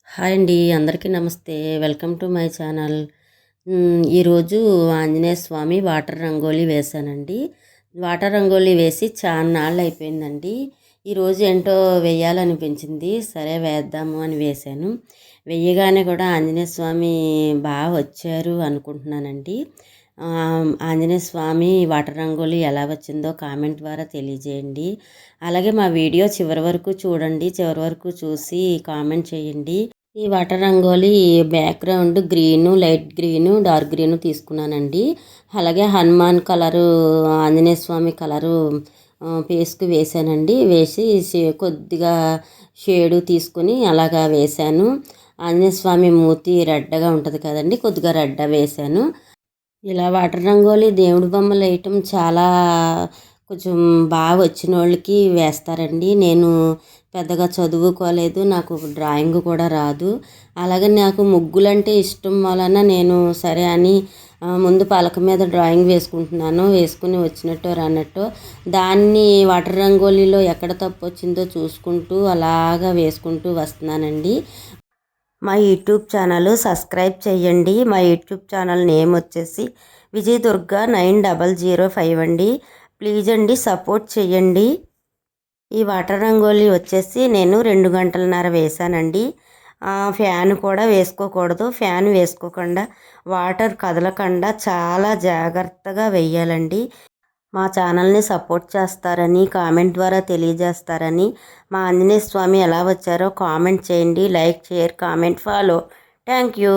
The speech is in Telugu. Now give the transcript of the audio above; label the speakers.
Speaker 1: హాయ్ అండి, అందరికీ నమస్తే. Welcome to my channel. ఈరోజు ఆంజనేయ స్వామి వాటర్ రంగోలీ వేశానండి. వాటర్ రంగోలీ వేసి చాన్నాళ్ళు అయిపోయిందండి. ఈరోజు ఏంటో వేయాలనిపించింది. సరే వేద్దాము అని వేశాను. వెయ్యగానే కూడా ఆంజనేయ స్వామి బాగా వచ్చారు అనుకుంటున్నానండి. ఆంజనేయ స్వామి వాటర్ రంగోలీ ఎలా వచ్చిందో కామెంట్ ద్వారా తెలియజేయండి. అలాగే మా వీడియో చివరి వరకు చూడండి. చివరి వరకు చూసి కామెంట్ చేయండి. ఈ water rangoli background green, light green, dark green తీసుకున్నానండి. అలాగే హనుమాన్ కలరు, ఆంజనేయ స్వామి కలరు పేస్కు వేసానండి. వేసి కొద్దిగా షేడు తీసుకుని అలాగా వేశాను. ఆంజనేయ స్వామి మూతి రెడ్గా ఉంటుంది కదండి, కొద్దిగా రెడ్డ వేశాను. ఇలా వాటర్ రంగోలీ దేవుడి బొమ్మలు వేయటం చాలా కొంచెం బాగా వచ్చిన వాళ్ళకి వేస్తారండి. నేను పెద్దగా చదువుకోలేదు, నాకు డ్రాయింగ్ కూడా రాదు. అలాగే నాకు ముగ్గులంటే ఇష్టం వలన నేను సరే అని ముందు పలక మీద డ్రాయింగ్ వేసుకుంటున్నాను. వేసుకుని వచ్చినట్టు రానట్టు దాన్ని వాటర్ రంగోలీలో ఎక్కడ తప్పు వచ్చిందో చూసుకుంటూ అలాగా వేసుకుంటూ వస్తున్నానండి. మా యూట్యూబ్ ఛానల్ సబ్స్క్రైబ్ చేయండి. మా యూట్యూబ్ ఛానల్ నేమ్ వచ్చేసి విజయదుర్గ 9005 అండి. ప్లీజ్ అండి సపోర్ట్ చేయండి. ఈ వాటర్ రంగోలీ వచ్చేసి నేను 2 గంటలన్నర వేశానండి. ఫ్యాన్ కూడా వేసుకోకూడదు. ఫ్యాన్ వేసుకోకుండా వాటర్ కదలకుండా చాలా జాగ్రత్తగా వేయాలండి. మా ఛానల్ని సపోర్ట్ చేస్తారని, కామెంట్ ద్వారా తెలియజేస్తారని, మా ఆంజనేయ స్వామి ఎలా వచ్చారో కామెంట్ చేయండి. Like, share, comment, follow. Thank you.